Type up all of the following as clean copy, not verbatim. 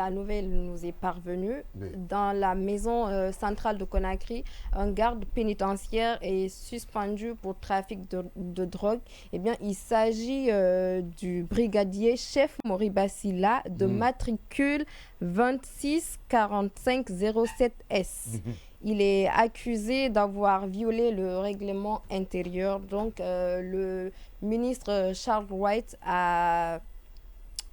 la nouvelle nous est parvenue. Oui. Dans la maison centrale de Conakry, un garde pénitentiaire est suspendu pour trafic de drogue. Eh bien, il s'agit du brigadier chef Moriba Silla de matricule 264507S. Il est accusé d'avoir violé le règlement intérieur. Donc, le ministre Charles White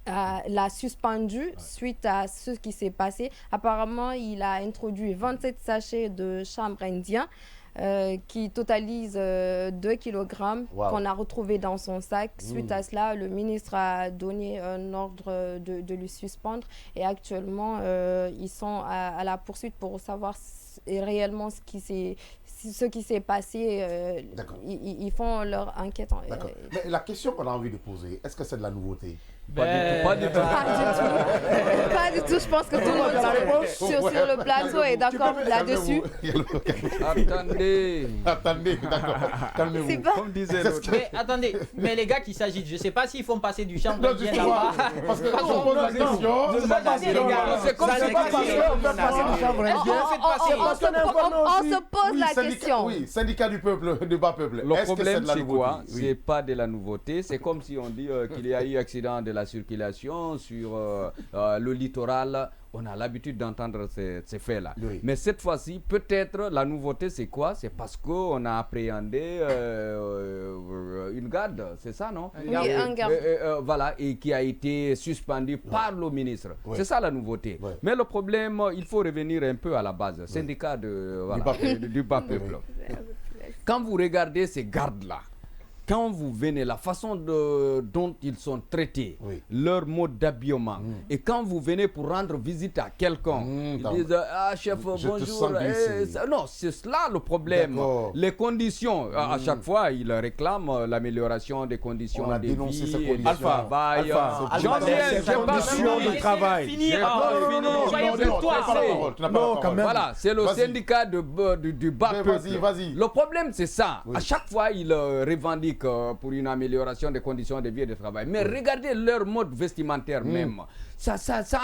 l'a suspendu suite à ce qui s'est passé. Apparemment, il a introduit 27 sachets de chanvre indien qui totalisent 2 kg qu'on a retrouvé dans son sac. Suite à cela, le ministre a donné un ordre de lui suspendre et actuellement, ils sont à la poursuite pour savoir réellement ce qui s'est passé. Ils font leur enquête. Mais la question qu'on a envie de poser, est-ce que c'est de la nouveauté? Pas du tout. Pas du tout. Je pense que tout le monde sur le plateau est d'accord là-dessus. Attendez, d'accord. Calmez-vous. Comme disait l'autre. Mais attendez, mais les gars qui s'agitent, je ne sais pas s'ils font passer du champ indien là-bas. Parce que on pose la question. C'est comme ça qu'on fait passer du champ indien. On se pose la question. Oui, syndicat du peuple, du bas peuple. Le problème, c'est quoi? C'est pas de la nouveauté. C'est comme si on dit qu'il y a eu accident de la circulation sur le littoral. On a l'habitude d'entendre ces faits-là. Oui. Mais cette fois-ci, peut-être la nouveauté, c'est quoi? C'est parce qu'on a appréhendé une garde, c'est ça, non? Oui, un garde. Voilà, et qui a été suspendu par le ministre. C'est ça la nouveauté. Mais le problème, il faut revenir un peu à la base. Syndicat du bas peuple. Quand vous regardez ces gardes-là, quand vous venez, la façon dont ils sont traités, leur mode d'habillement, et quand vous venez pour rendre visite à quelqu'un, ils disent « Ah, chef, bonjour ». Non, c'est cela le problème. Les conditions, à chaque fois, ils réclament l'amélioration des conditions de vie. Alpha, j'en viens, j'ai pas fini de travail. Voilà, c'est le syndicat du bas peuple. Le problème, c'est ça. À chaque fois, ils revendiquent pour une amélioration des conditions de vie et de travail. Mais regardez leur mode vestimentaire même. Ça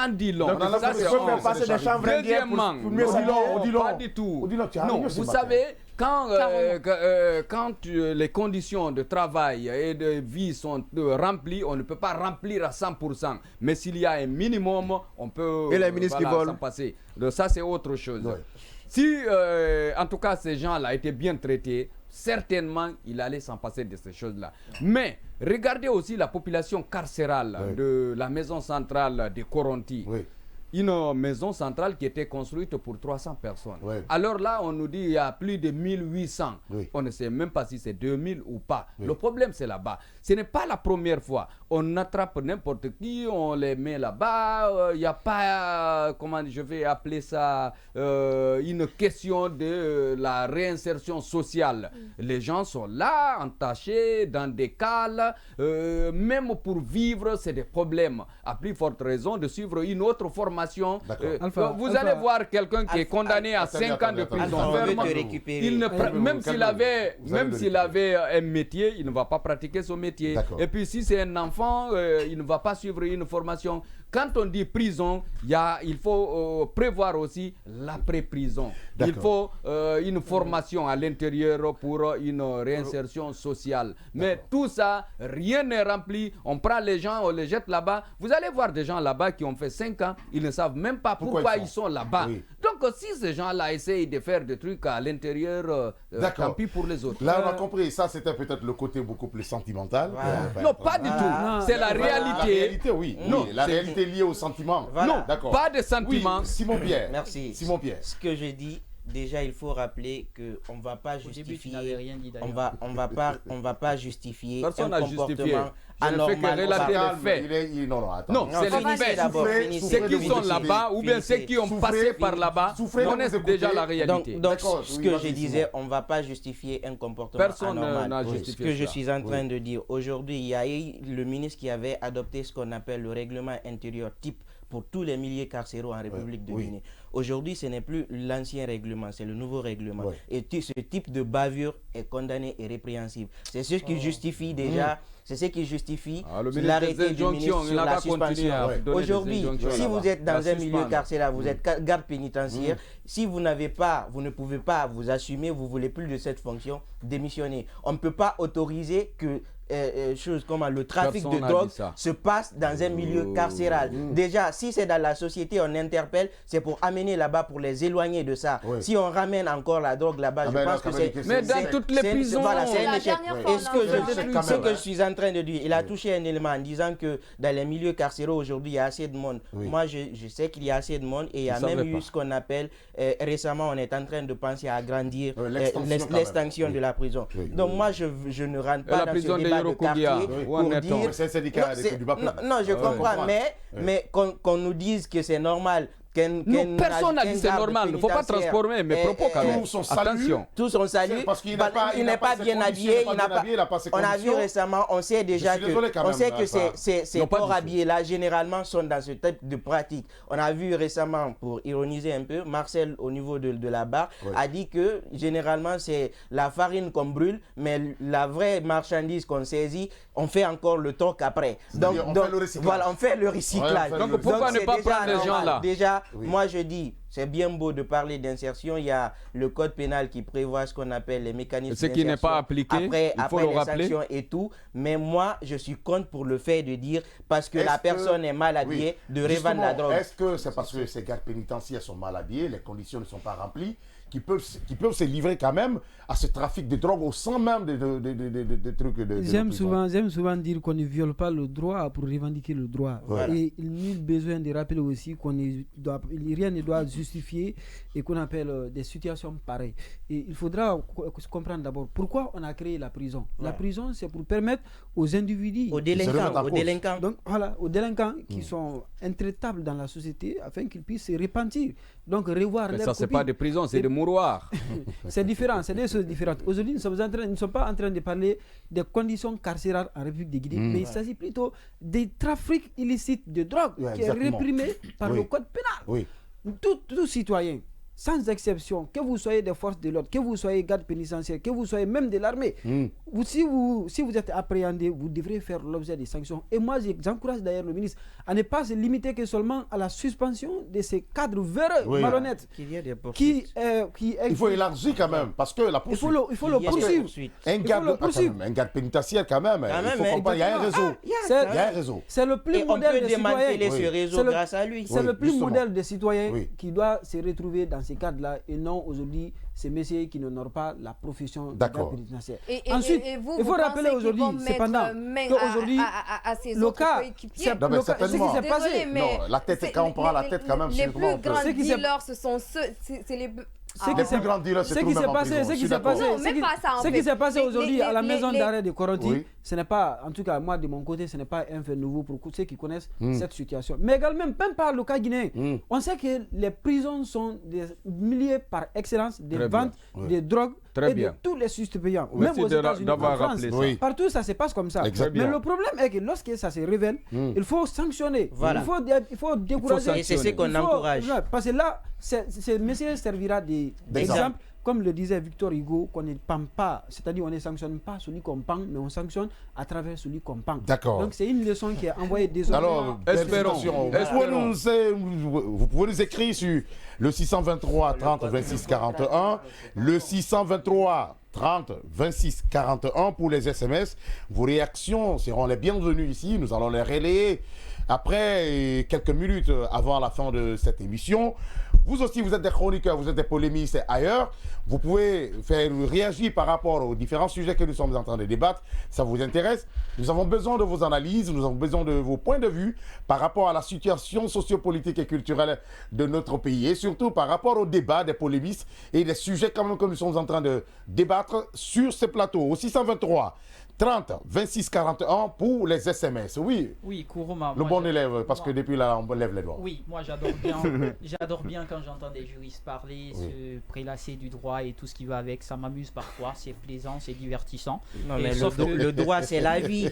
en dit long. Deuxièmement, pas du tout. Non, vous savez, quand les conditions de travail et de vie sont remplies, on ne peut pas remplir à 100%. Mais s'il y a un minimum, on peut s'en passer. Donc, ça, c'est autre chose. Si, en tout cas, ces gens-là étaient bien traités, certainement, il allait s'en passer de ces choses-là. Mais regardez aussi la population carcérale de la maison centrale de Koronti. Une maison centrale qui était construite pour 300 personnes. Alors là, on nous dit qu'il y a plus de 1800. On ne sait même pas si c'est 2000 ou pas. Le problème, c'est là-bas. Ce n'est pas la première fois. On attrape n'importe qui, on les met là-bas. Il n'y a pas, comment je vais appeler ça, une question de la réinsertion sociale. Les gens sont là, entachés, dans des cales. Même pour vivre, c'est des problèmes. À plus forte raison de suivre une autre formation. Vous allez voir quelqu'un qui est condamné à 5 ans de prison. Même s'il avait un métier, il ne va pas pratiquer son métier. Et puis si c'est un enfant, il ne va pas suivre une formation. Quand on dit prison, il faut prévoir aussi l'après-prison. Il faut une formation à l'intérieur pour une réinsertion sociale. Mais tout ça, rien n'est rempli. On prend les gens, on les jette là-bas. Vous allez voir des gens là-bas qui ont fait 5 ans, ils ne savent même pas pourquoi ils sont là-bas. Donc si ces gens-là essayent de faire des trucs à l'intérieur, tant pis pour les autres. Là, on a compris. Ça, c'était peut-être le côté beaucoup plus sentimental. Non, pas du tout. C'est la réalité. La réalité, oui. Non, la réalité liée au sentiment. Non, pas de sentiment. Simon Pierre. Merci. Simon Pierre. Ce que je dis, déjà, il faut rappeler qu'on ne va pas justifier. On va pas justifier un comportement anormal. Non, c'est les faits. Ceux qui sont là-bas ou bien ceux qui ont passé par là-bas connaissent déjà la réalité. Donc, ce que je disais, on ne va pas justifier un comportement anormal. Ce que je suis en train de dire, aujourd'hui, il y a eu le ministre qui avait adopté ce qu'on appelle le règlement intérieur type pour tous les milliers carcéraux en République de Guinée. Aujourd'hui, ce n'est plus l'ancien règlement, c'est le nouveau règlement. Et ce type de bavure est condamné et répréhensible. C'est ce qui justifie déjà... C'est ce qui justifie l'arrêté du ministre sur la suspension. Aujourd'hui, si vous êtes dans un milieu carcéral, vous êtes garde pénitentiaire, si vous n'avez pas, vous ne pouvez pas vous assumer, vous ne voulez plus de cette fonction, démissionnez. On ne peut pas autoriser que choses comme le trafic de drogue se passe dans un milieu carcéral. Déjà, si c'est dans la société, on interpelle, c'est pour amener là-bas, pour les éloigner de ça. Si on ramène encore la drogue là-bas, je pense que c'est... Mais dans toutes les prisons... Voilà, c'est un échec. Et ce que je suis en train de dire, il a touché un élément en disant que dans les milieux carcéraux, aujourd'hui, il y a assez de monde. Moi, je sais qu'il y a assez de monde et il y a même eu ce qu'on appelle... récemment, on est en train de penser à agrandir l'extension de la prison. Donc moi, je ne rentre pas dans ce débat de quartier pour dire... C'est un syndicat du bas peuple. Non, je comprends, mais qu'on nous dise que c'est normal... personne n'a dit c'est normal, il ne faut pas transformer mes propos quand même. Attention. Tous sont salués. Parce qu'il n'est pas bien habillé. On a vu récemment, on sait déjà que ces corps habillés-là, généralement, sont dans ce type de pratique. On a vu récemment, pour ironiser un peu, Marcel, au niveau de la barre, a dit que généralement, c'est la farine qu'on brûle, mais la vraie marchandise qu'on saisit, on fait encore le troc après. Donc, voilà, on fait le recyclage. Donc, pourquoi ne pas prendre les gens là? Déjà, moi je dis, c'est bien beau de parler d'insertion. Il y a le code pénal qui prévoit ce qu'on appelle les mécanismes d'insertion. Ce qui n'est pas appliqué, il faut le rappeler. Sanctions et tout. Mais moi, je suis contre pour le fait de dire, parce que la personne est mal habillée, de revendre la drogue. Est-ce que c'est parce que ces gardes pénitentiaires sont mal habillés, les conditions ne sont pas remplies, qui peuvent se livrer quand même à ce trafic de drogue au sein même des trucs de J'aime souvent dire qu'on ne viole pas le droit pour revendiquer le droit. Et il n'y a besoin de rappeler aussi rien ne doit justifier et qu'on appelle des situations pareilles. Et il faudra comprendre d'abord pourquoi on a créé la prison. La prison, c'est pour permettre aux individus, aux délinquants. Donc voilà, aux délinquants qui sont intraitables dans la société afin qu'ils puissent se repentir. Donc revoir mais leur ça, c'est pas des prisons, c'est des mouroirs. C'est différent, c'est des choses différentes. Aujourd'hui, nous ne sommes pas en train de parler des conditions carcérales en République de Guinée, mais il s'agit plutôt des trafics illicites de drogue qui est réprimé par le code pénal. Tout citoyen, sans exception, que vous soyez des forces de l'ordre, que vous soyez garde pénitentiaire, que vous soyez même de l'armée, si vous êtes appréhendé, vous devrez faire l'objet des sanctions. Et moi, j'encourage d'ailleurs le ministre à ne pas se limiter que seulement à la suspension de ces cadres véreux, malhonnêtes. Il faut élargir quand même, parce que la poursuite... Il faut le poursuivre. Un garde pénitentiaire quand même, il y a un réseau. Il y a un réseau. C'est le plus modèle des citoyens. On peut démanteler ce réseau grâce à lui. C'est le plus modèle des citoyens qui doit se retrouver dans ces cadres-là et non aujourd'hui ces messieurs qui n'honorent pas la profession de garde pénitentiaire. Ensuite, il faut rappeler aujourd'hui, cependant, qu'aujourd'hui, le cas, ce qui s'est passé. Non, la tête, quand on prend la tête quand même, les plus grands dealers, ce sont ceux, c'est les... Ce qui s'est passé aujourd'hui à la maison d'arrêt de Koronti, ce n'est pas, en tout cas moi de mon côté, ce n'est pas un fait nouveau pour ceux qui connaissent cette situation. Mais également, même par le cas guinéen, on sait que les prisons sont des milliers par excellence de ventes de drogue et de tous les stupéfiants. Même aux États-Unis, en France, partout ça se passe comme ça. Mais le problème est que lorsque ça se révèle, il faut sanctionner, il faut décourager. Et c'est ce qu'on encourage. Parce que là, ce monsieur servira d'exemple. Comme le disait Victor Hugo, qu'on ne pend pas, c'est-à-dire on ne sanctionne pas celui qu'on pend, mais on sanctionne à travers celui qu'on pend. D'accord. Donc c'est une leçon qui est envoyée désormais. Alors, espérons. Vous pouvez nous écrire sur le 623 30 26 41, le 623 30 26 41 pour les SMS. Vos réactions seront les bienvenues ici. Nous allons les relayer après quelques minutes avant la fin de cette émission. Vous aussi, vous êtes des chroniqueurs, vous êtes des polémistes ailleurs. Vous pouvez faire réagir par rapport aux différents sujets que nous sommes en train de débattre. Ça vous intéresse? Nous avons besoin de vos analyses, nous avons besoin de vos points de vue par rapport à la situation sociopolitique et culturelle de notre pays. Et surtout par rapport au débat des polémistes et des sujets quand même que nous sommes en train de débattre sur ce plateau. Au 623 30 26 41 pour les SMS. Oui. Oui, Kourouma. Le bon élève, parce que depuis là, on lève les doigts. Oui, moi j'adore bien quand j'entends des juristes parler, se prélasser du droit et tout ce qui va avec. Ça m'amuse parfois, c'est plaisant, c'est divertissant. Non, mais le droit, c'est la vie.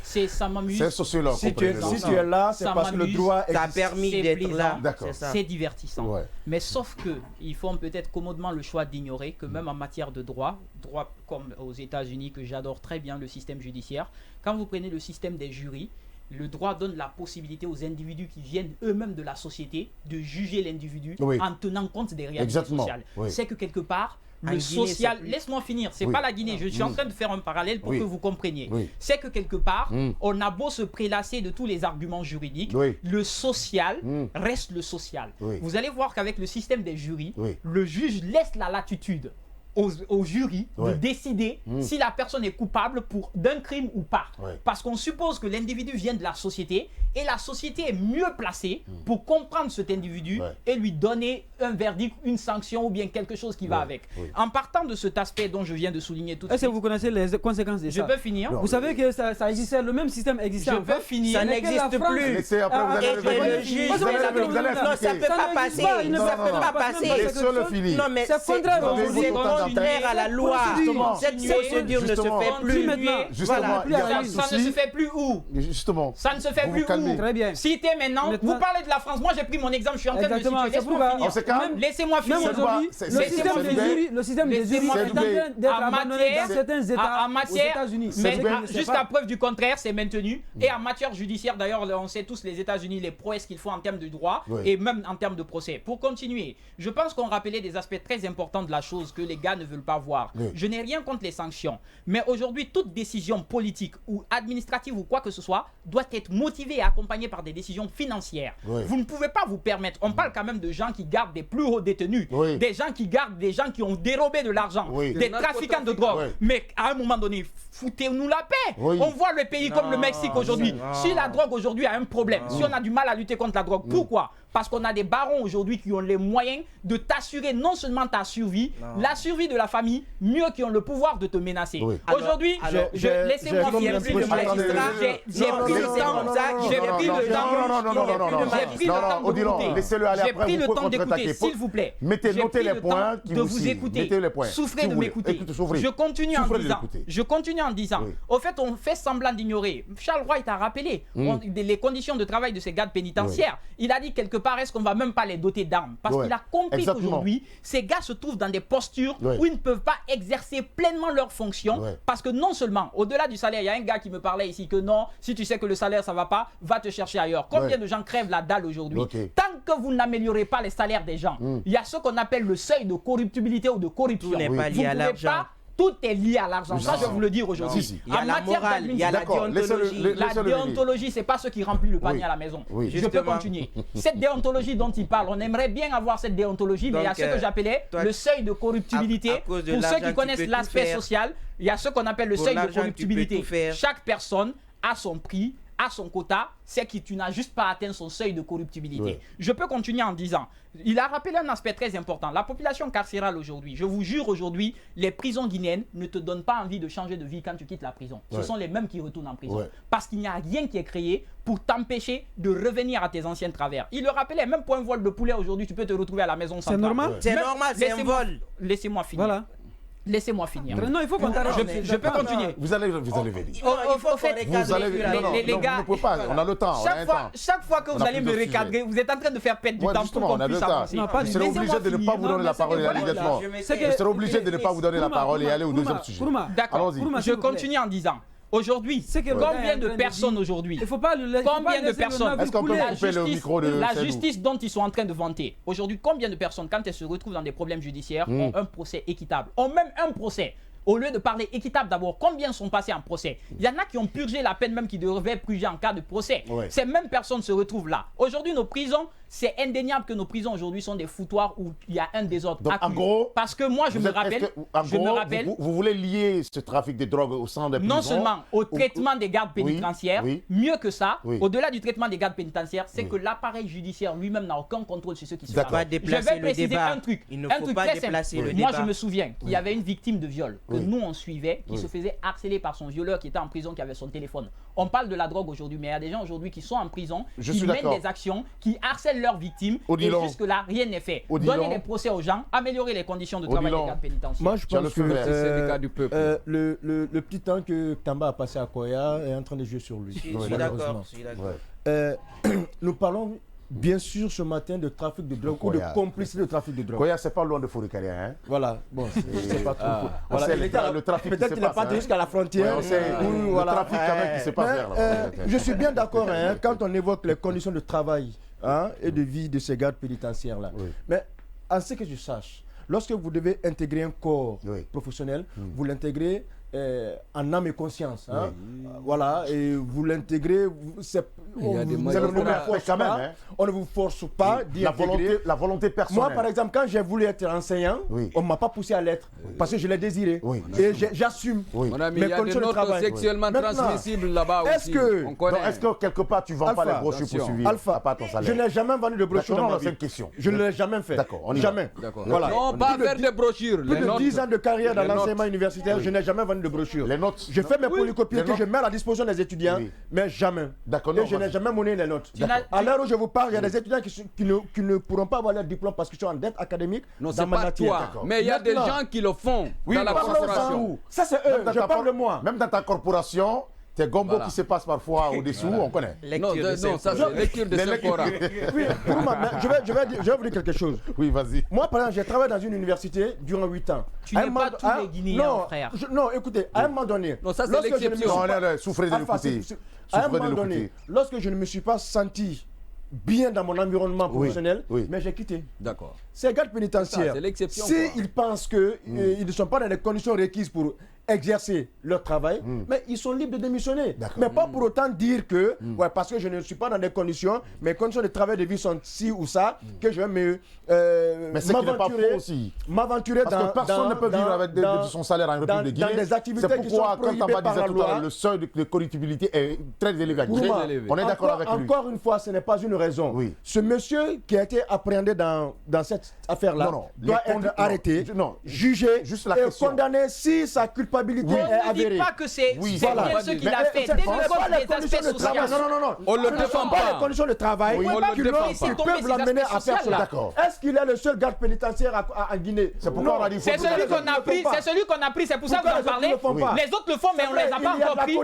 Ça m'amuse. C'est sociologue. Si tu es là, c'est parce que le droit a permis d'être là. C'est divertissant. Ouais. Mais sauf que ils font peut-être commodément le choix d'ignorer que même en matière de droit comme aux États-Unis, que j'adore très bien le système judiciaire, quand vous prenez le système des jurys, le droit donne la possibilité aux individus qui viennent eux-mêmes de la société de juger l'individu en tenant compte des réalités sociales. C'est que quelque part, le social, laisse-moi finir, c'est pas la Guinée, je suis en train de faire un parallèle pour que vous compreniez. C'est que quelque part, on a beau se prélasser de tous les arguments juridiques, le social reste le social. Vous allez voir qu'avec le système des jurys, le juge laisse la latitude au jury de décider si la personne est coupable d'un crime ou pas. Parce qu'on suppose que l'individu vient de la société et la société est mieux placée pour comprendre cet individu et lui donner un verdict, une sanction ou bien quelque chose qui va avec. En partant de cet aspect dont je viens de souligner tout de suite. Est-ce que vous connaissez les conséquences de ça? Je peux finir. Vous savez que ça existait, le même système existait. Je peux finir. Ça n'existe plus. Laissez après, vous allez le juge. Non, ça ne peut pas passer. Ça ne peut pas passer. Laissez-le finir. Non, mais c'est contraire à la loi. Cette procédure ne se fait plus maintenant. Justement, ça ne se fait plus où? Justement. Ça ne se fait plus où? Très bien. Citez maintenant. Vous parlez de la France. Moi, j'ai pris mon exemple. Je suis en train de le situer. Laissez-moi finir. Le système des jurys est en train d'être abandonné dans certains États aux États-Unis. Jusqu'à preuve du contraire, c'est maintenu. Et en matière judiciaire, d'ailleurs, on sait tous les États-Unis, les prouesses qu'il faut en termes de droit et même en termes de procès. Pour continuer, je pense qu'on rappelait des aspects très importants de la chose que les gars ne veulent pas voir. Je n'ai rien contre les sanctions. Mais aujourd'hui, toute décision politique ou administrative ou quoi que ce soit doit être motivée et accompagnée par des décisions financières. Vous ne pouvez pas vous permettre. On parle quand même de gens qui gardent des plus hauts détenus, des gens qui gardent des gens qui ont dérobé de l'argent, des trafiquants de drogue. Mais à un moment donné, foutez-nous la paix. On voit le pays comme le Mexique aujourd'hui. Si la drogue aujourd'hui a un problème, si on a du mal à lutter contre la drogue, pourquoi? Parce qu'on a des barons aujourd'hui qui ont les moyens de t'assurer non seulement ta survie, la survie de la famille, mieux qui ont le pouvoir de te menacer. Aujourd'hui, laissez-moi finir. J'ai pris le temps d'écouter, s'il vous plaît. Notez les points de vous écouter. Souffrez de m'écouter. Je continue en disant, au fait, on fait semblant d'ignorer. Charles Roy t'a rappelé les conditions de travail de ces gardes pénitentiaires. Il a dit quelque part, est-ce qu'on va même pas les doter d'armes? Parce qu'il a compris qu'aujourd'hui, ces gars se trouvent dans des postures où ils ne peuvent pas exercer pleinement leurs fonctions. Parce que non seulement, au-delà du salaire, il y a un gars qui me parlait ici que non, si tu sais que le salaire ça va pas, va te chercher ailleurs. Combien de gens crèvent la dalle aujourd'hui? Tant que vous n'améliorez pas les salaires des gens, il y a ce qu'on appelle le seuil de corruptibilité ou de corruption. Tout n'est pas lié à l'argent. Tout est lié à l'argent. Ça, je vais vous le dire aujourd'hui. Il y a la morale, il y a la déontologie. La déontologie, c'est pas ce qui remplit le panier à la maison. Je peux continuer. Cette déontologie dont il parle, on aimerait bien avoir cette déontologie, mais il y a ce que j'appelais le seuil de corruptibilité. Pour ceux qui connaissent l'aspect social, il y a ce qu'on appelle le seuil de corruptibilité. Chaque personne a son prix, a son quota, c'est que tu n'as juste pas atteint son seuil de corruptibilité. Je peux continuer en disant, il a rappelé un aspect très important. La population carcérale aujourd'hui, je vous jure aujourd'hui, les prisons guinéennes ne te donnent pas envie de changer de vie quand tu quittes la prison. Ce sont les mêmes qui retournent en prison. Parce qu'il n'y a rien qui est créé pour t'empêcher de revenir à tes anciens travers. Il le rappelait, même pour un vol de poulet aujourd'hui, tu peux te retrouver à la maison sans C'est normal. C'est normal, c'est un vol. Laissez-moi finir. Voilà. Laissez-moi finir. Non, il faut qu'on t'arrête. Je peux continuer. Vous allez venir. Au fait, les gars, on ne peut pas, on a le temps. Chaque fois que vous allez me recadrer, vous êtes en train de faire perdre du temps pour qu'on puisse avancer. Je serai obligé de ne pas vous donner la parole immédiatement. Je serai obligé de ne pas vous donner la parole et aller au deuxième sujet. D'accord. Je continue en disant. Aujourd'hui, combien de personnes aujourd'hui? Combien de personnes? Est-ce qu'on peut couper le micro de la justice dont ils sont en train de vanter? Aujourd'hui, combien de personnes, quand elles se retrouvent dans des problèmes judiciaires, ont un procès équitable, ont même un procès? Au lieu de parler équitable d'abord, combien sont passés en procès? Il y en a qui ont purgé la peine même qui devaient purger en cas de procès. Ces mêmes personnes se retrouvent là. Aujourd'hui, nos prisons, c'est indéniable que nos prisons aujourd'hui sont des foutoirs où il y a un désordre. Donc, en gros, parce que moi, je me rappelle, vous voulez lier ce trafic de drogue au sein des prisons? Non seulement au traitement des gardes pénitentiaires, mieux que ça, au-delà du traitement des gardes pénitentiaires, c'est que l'appareil judiciaire lui-même n'a aucun contrôle sur ce qui se passe. Je vais préciser un truc. Il ne faut pas déplacer le débat. Moi, je me souviens qu'il y avait une victime de viol que nous, on suivait, qui se faisait harceler par son violeur qui était en prison, qui avait son téléphone. On parle de la drogue aujourd'hui, mais il y a des gens aujourd'hui qui sont en prison, qui mènent des actions, qui harcèlent leurs victimes, et jusque-là, rien n'est fait. Donner des procès aux gens, améliorer les conditions de travail des gardes pénitentiaires. Moi, je pense que le petit temps que Tamba a passé à Koya est en train de jouer sur lui. Je suis d'accord. Nous parlons bien sûr ce matin de trafic de drogue ou de complicité de trafic de drogue. Koya, c'est pas loin de Fourikaria, hein? Voilà, bon, c'est pas trop. Voilà, le trafic peut-être qu'il n'a pas jusqu'à la frontière. Le trafic quand même qui se passe vers. Je suis bien d'accord quand on évoque les conditions de travail et de vie de ces gardes pénitentiaires-là. Mais en ce que je sache, lorsque vous devez intégrer un corps professionnel, vous l'intégrez en âme et conscience. Voilà, et vous l'intégrez, on ne vous force pas d'y intégrer. La volonté personnelle. Moi, par exemple, quand j'ai voulu être enseignant, on ne m'a pas poussé à l'être parce que je l'ai désiré. Et j'assume mes conditions de travail. Sexuellement transmissible là-bas aussi. Est-ce que quelque part tu ne vends pas les brochures pour suivre ton salaire? Je n'ai jamais vendu de brochures dans ma vie. Je ne l'ai jamais fait. Jamais. Voilà. Non, pas faire des brochures. Plus de 10 ans de carrière dans l'enseignement universitaire, je n'ai jamais vendu de brochures. Les notes. Je fais mes polycopiés que je mets à la disposition des étudiants, mais jamais. Et je n'ai jamais monnaie les notes. À l'heure où je vous parle, il y a des étudiants qui ne pourront pas avoir leur diplôme parce qu'ils sont en dette académique. Non, c'est pas toi. Mais il y a des gens qui le font dans la corporation. Ça, c'est eux. Je parle de moi. Même dans ta corporation. C'est gombo qui se passe parfois au-dessous, on connaît. Non, ça c'est lecture de Saint-Coran. Oui, je vais vous dire quelque chose. Oui, vas-y. Moi, par exemple, j'ai travaillé dans une université durant 8 ans. Tu n'es pas tous les Guinéens, frère. Non, écoutez, à un moment donné... Non, ça c'est l'exception. Souffrez de l'écouter. À un moment donné, lorsque je ne me suis pas senti bien dans mon environnement professionnel, mais j'ai quitté. D'accord. Ces gardes pénitentiaires, s'ils pensent qu'ils ne sont pas dans les conditions requises pour exercer leur travail, mais ils sont libres de démissionner. Mais pas pour autant dire que, parce que je ne suis pas dans des conditions, mes conditions de travail de vie sont ci ou ça, que je vais m'aventurer parce que personne ne peut vivre avec de son salaire en République de Guinée. Dans des activités qui sont prohibées par la loi. Le seuil de collectibilité est très élevé. On est d'accord avec lui. Encore une fois, ce n'est pas une raison. Ce monsieur qui a été appréhendé dans cette affaire-là doit être arrêté, jugé et condamné si sa culpabilité est avérée. On ne dit pas que c'est bien ce qu'il a fait. Pas les conditions de travail. Non. On ne le défend pas. Les conditions de travail qui peuvent l'amener à faire cela. Est-ce qu'il est le seul garde pénitentiaire en Guinée? C'est pourquoi on a dit. C'est celui qu'on a pris. C'est celui qu'on a pris. C'est pour ça que vous en parlez. Les autres le font, mais on les a pas encore pris.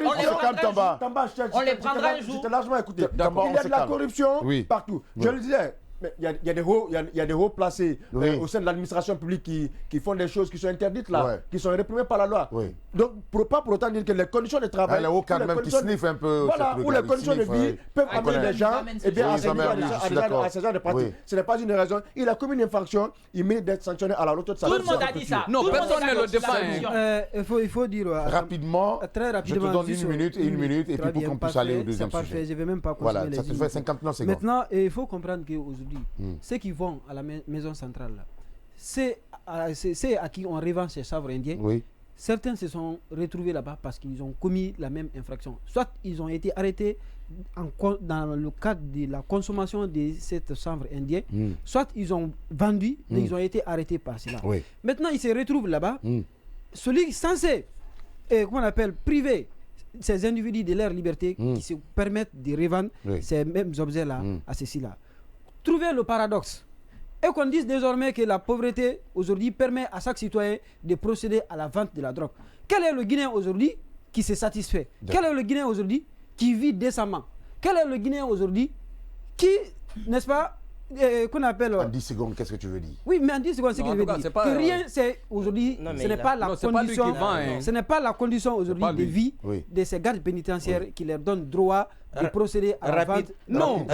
On les prendra un jour. Je t'ai largement écouté. Il y a de la corruption partout. Je le disais. Mais il y a des hauts placés au sein de l'administration publique qui font des choses qui sont interdites là, qui sont réprimées par la loi. Donc, pas pour autant dire que les conditions de travail, les hauts cadres même qui sniffent un peu, ou les conditions de vie peuvent amener les gens à ce genre de pratiques. Ce n'est pas une raison. Il a commis une infraction, il mérite d'être sanctionné à la hauteur de sa vie. Tout le monde a dit ça. Non, personne ne le défend. Il faut dire rapidement, très rapidement. Je te donne une minute, et puis pour qu'on puisse aller au deuxième sujet. Je ne vais même pas continuer. Voilà, ça te fait 59 secondes. Maintenant, il faut comprendre qu'aujourd'hui, ceux qui vont à la maison centrale, c'est à qui on revend ces savres indiens. Certains se sont retrouvés là-bas parce qu'ils ont commis la même infraction. Soit ils ont été arrêtés dans le cadre de la consommation de cette savre indien, soit ils ont vendu, mais ils ont été arrêtés par cela. Maintenant, ils se retrouvent là-bas. Celui censé, comment on appelle, priver ces individus de leur liberté, qui se permettent de revendre ces mêmes objets-là à ceux-ci-là. Trouvez le paradoxe. Et qu'on dise désormais que la pauvreté aujourd'hui permet à chaque citoyen de procéder à la vente de la drogue. Quel est le Guinéen aujourd'hui qui se satisfait? Quel est le Guinéen aujourd'hui qui vit décemment? Quel est le Guinéen aujourd'hui qui, n'est-ce pas, qu'on appelle... En 10 secondes, qu'est-ce que tu veux dire? Oui, mais en 10 secondes, c'est ce que je veux dire. Que rien, c'est aujourd'hui, ce n'est pas la condition... Ce n'est pas la condition aujourd'hui de vie de ces gardes pénitentiaires qui leur donne droit de procéder à la vente. Non,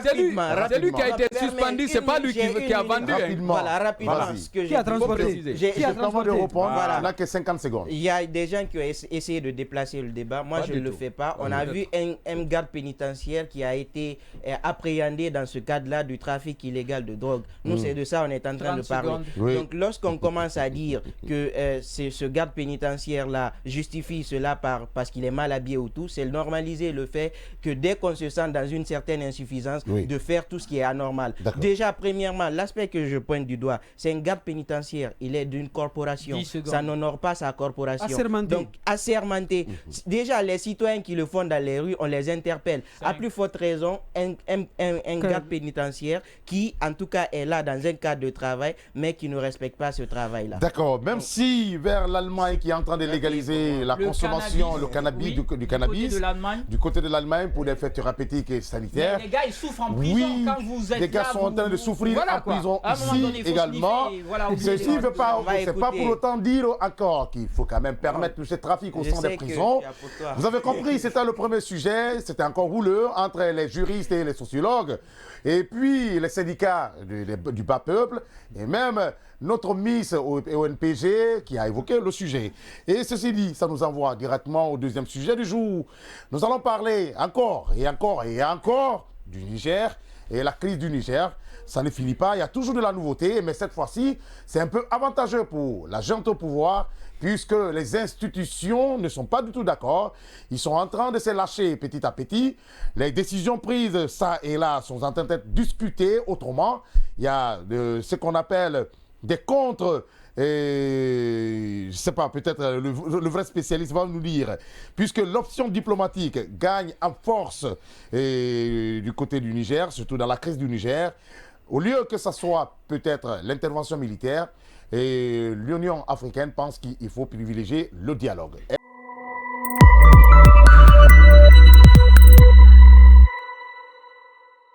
c'est lui qui a été suspendu, c'est pas lui qui a vendu. Voilà, rapidement. Qui a transporté? Qui a transporté? Voilà, là que 50 secondes. Il y a des gens qui ont essayé de déplacer le débat. Moi, je ne le fais pas. On a vu un garde pénitentiaire qui a été appréhendé dans ce cadre-là de du trafic illégal de drogue. Nous, c'est de ça on est en train de parler. Donc, lorsqu'on commence à dire que ce garde pénitentiaire-là justifie cela parce qu'il est mal habillé ou tout, c'est normaliser le fait que dès qu'on se sent dans une certaine insuffisance, de faire tout ce qui est anormal. Déjà, premièrement, l'aspect que je pointe du doigt, c'est un garde pénitentiaire. Il est d'une corporation. Ça n'honore pas sa corporation. Assermenté. Donc, assermenté. Déjà, les citoyens qui le font dans les rues, on les interpelle. À plus forte raison, un garde pénitentiaire qui, en tout cas, est là dans un cadre de travail, mais qui ne respecte pas ce travail-là. D'accord. Même si vers l'Allemagne qui est en train de légaliser la consommation, le cannabis, du cannabis, du côté de l'Allemagne pour des faits thérapeutiques et sanitaires. Mais les gars, ils souffrent en prison quand vous êtes les gars sont en train de souffrir en prison ici également. Ceci ne veut pas, c'est pas pour autant dire encore qu'il faut quand même permettre ce trafic au sein des prisons. Vous avez compris, c'était le premier sujet, c'était encore rouleux entre les juristes et les sociologues, et puis les syndicats du bas peuple, et même notre Miss au NPG qui a évoqué le sujet. Et ceci dit, ça nous envoie directement au deuxième sujet du jour. Nous allons parler encore et encore et encore du Niger et la crise du Niger. Ça ne finit pas, il y a toujours de la nouveauté, mais cette fois-ci, c'est un peu avantageux pour la junte au pouvoir, puisque les institutions ne sont pas du tout d'accord. Ils sont en train de se lâcher petit à petit. Les décisions prises, ça et là, sont en train d'être discutées autrement. Il y a ce qu'on appelle des contre, je ne sais pas, peut-être le vrai spécialiste va nous dire, puisque l'option diplomatique gagne en force du côté du Niger, surtout dans la crise du Niger, au lieu que ce soit peut-être l'intervention militaire, et l'Union africaine pense qu'il faut privilégier le dialogue.